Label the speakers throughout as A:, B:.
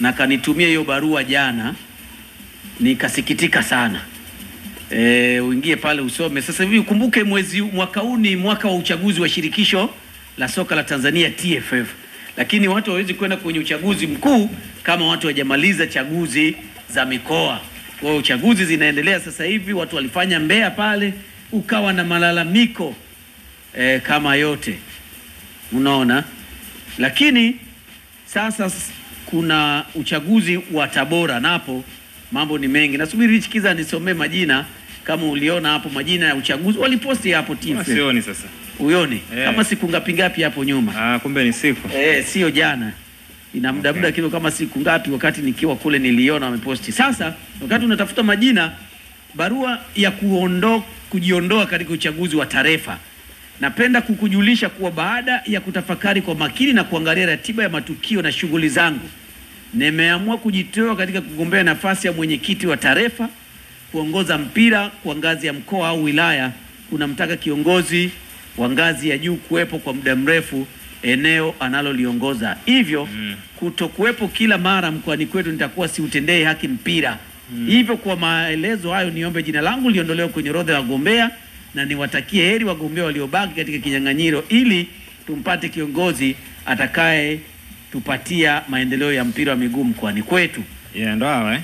A: na kanitumia hiyo barua jana, nikasikitika sana. Uingie pale usome. Sasa hivi ukumbuke mwaka huu ni mwaka wa uchaguzi wa shirikisho la soka la Tanzania TFF. Lakini watu hawezi kwenda kwenye uchaguzi mkuu kama watu hawajamaliza chaguzi za mikoa. Kwa hiyo uchaguzi zinaendelea sasa hivi, watu walifanya Mbeya pale, ukawa na malalamiko kama yote. Unaona? Lakini sasa kuna uchaguzi wa Tabora, napo mambo ni mengi. Nasubiri Rich Kiza nisomee majina, kama uliona hapo majina ya uchaguzi waliposti hapo TFF.
B: Sioni sasa.
A: Uione kama siku ngapi hapo nyuma.
B: Kumbe ni siku.
A: Sio jana. Ina muda kilo kama siku ngapi, wakati nikiwa kule niliona wameposti. Sasa wakati unatafuta majina, barua ya kujiondoa katika uchaguzi wa tarefa. Napenda kukujulisha kuwa baada ya kutafakari kwa makini na kuangalia ratiba ya matukio na shughuli zangu, nimeamua kujitoa katika kugombea nafasi ya mwenyekiti wa tarefa. Kuongoza mpira kwa ngazi ya mkoa au wilaya kunamtaka kiongozi wa ngazi ya juu kuwepo kwa muda mrefu eneo analoliongoza. Hivyo kutokuwepo kila mara mkoani kwetu nitakuwa siutendei haki mpira. Hivyo kwa maelezo hayo, niombe jina langu liondolewe kwenye orodha ya wagombea, na niwatakie heri wagombea waliobaki katika kinyang'anyiro ili tumpate kiongozi atakaye tupatia maendeleo ya mpira wa miguu mkoani kwetu.
B: Ndo hawa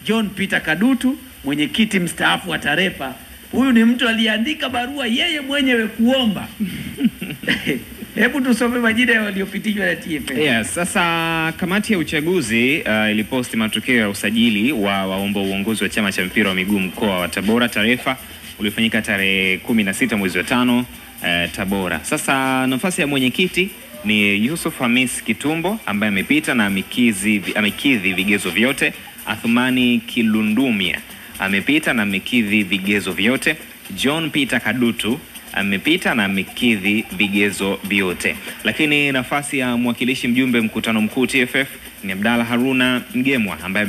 A: John Peter Kadutu, mwenyekiti mstaafu wa tarefa. Huyu ni mtu aliandika barua yeye mwenyewe kuomba. Hebu tusome majina ya waliopitishwa na TFF.
B: Sasa kamati ya uchaguzi iliposti matokeo ya usajili wa waomba uongozi wa chama cha mpira wa miguu mkoa wa Tabora tarefa ulifanyika tarehe 16 mwezi wa 5 Tabora. Sasa nafasi ya mwenyekiti ni Yusuf Hamis Kitumbo ambaye amepita na amekidhi vigezo vyote. Athumani Kilundumia amepita na amekidhi vigezo vyote. John Peter Kadutu amepita na amekidhi vigezo vyote. Lakini nafasi ya mwakilishi mjumbe mkutano mkuu TFF ni Abdalla Haruna Mgemwa ambaye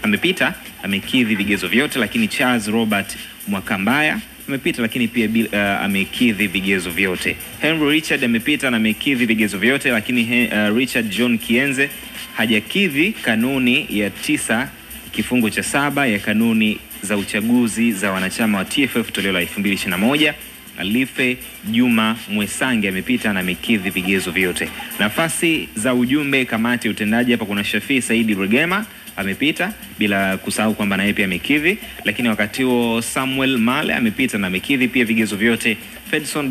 B: amepita amekidhi vigezo vyote. Lakini Charles Robert Mwakambaya amepita lakini pia amekidhi vigezo vyote. Henry Richard amepita na amekidhi vigezo vyote, lakini Richard John Kienze hajakidhi kanuni ya 9 kifungu cha 7 ya kanuni za uchaguzi za wanachama wa TFF toleo la 2021. Alife Juma Mwesange amepita na amekidhi vigezo vyote. Nafasi za ujumbe kamati ya utendaji, hapa kuna Shafii Saidi Rugema amepita, bila kusahau kwamba naye pia amekidhi. Lakini wakati huo Samuel Male amepita na amekidhi pia vigezo vyote. Fedson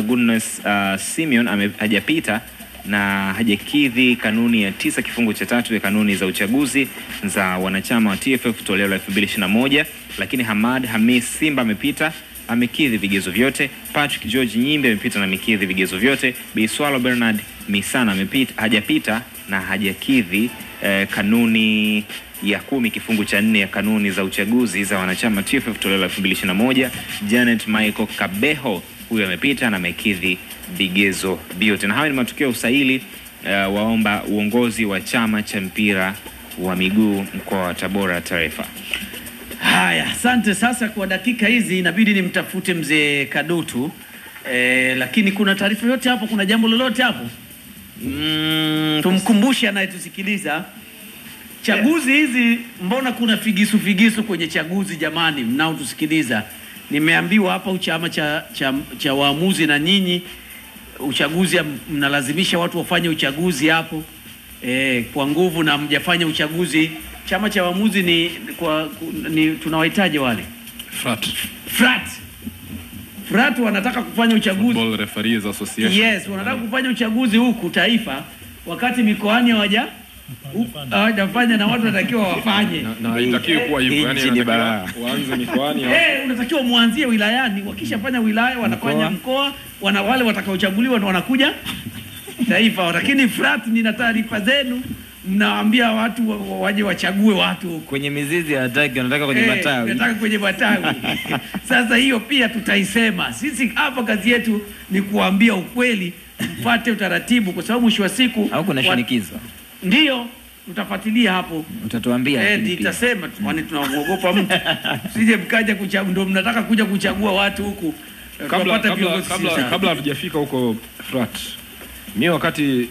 B: Goodness Simeon hajapita na hajakidhi kanuni ya 9 kifungu cha 3 ya kanuni za uchaguzi za wanachama wa TFF toleo la 2021. Lakini Hamad Hamis Simba amekidhi vigezo vyote. Patrick George Nyimbe amepita na amekidhi vigezo vyote. Biswalo Bernard Misana hajapita na hajakidhi kanuni ya 10 kifungu cha 4 ya kanuni za uchaguzi za wanachama TFF toleo la 2021. Janet Michael Kabeho huyu amepita na amekidhi vigezo vyote. Na hayo ni matokeo ya usaili waomba uongozi wa chama cha mpira wa miguu mkoa wa Tabora tarefa.
A: Haya, asante. Sasa kwa dakika hizi inabidi nimtafute mzee Kadutu. Lakini kuna taarifa yote hapo, kuna jambo lolote hapo? Tumkumbushe anayetusikiliza. Chaguzi hizi mbona kuna figisu kwenye chaguzi jamani, mnao tusikiliza. Nimeambiwa hapa chama cha waamuzi na nyinyi uchaguzi mnalazimisha watu wafanye uchaguzi hapo kwa nguvu na mjafanya uchaguzi. Chama cha waamuzi ni tunawahitaji wale frat wanataka kufanya uchaguzi.
C: Football Referees Association.
A: Yes, wanataka kufanya uchaguzi huku taifa, wakati mikoani hawajafanya na watu wanatakiwa wafanye.
C: Na haitakiwi kuwa hivyo, yani unatakiwa uanze mikoani.
A: Unatakiwa muanzie wilayani, wakishafanya wilaya wanafanya mkoa, wale watakaochaguliwa ndio wanakuja taifa. Lakini frat, nina taarifa zenu, mnaambia watu waje wachague watu huko.
B: Kwenye mizizi hataki, wanataka kwenye matawi.
A: Wanataka kwenye matawi. Sasa hiyo pia tutaisema. Sisi hapa kazi yetu ni kuambia ukweli, mfuate utaratibu, kwa sababu mwisho wa siku
B: au kuna shinikizo.
A: Ndio tutafuatilia hapo.
B: Utatuambia.
A: Nitasema kwani tunaogopa mtu. Sije mkaja kuchagua, ndio mnataka kuja kuchagua watu huku.
C: Kabla hatujafika huko frat. Mimi wakati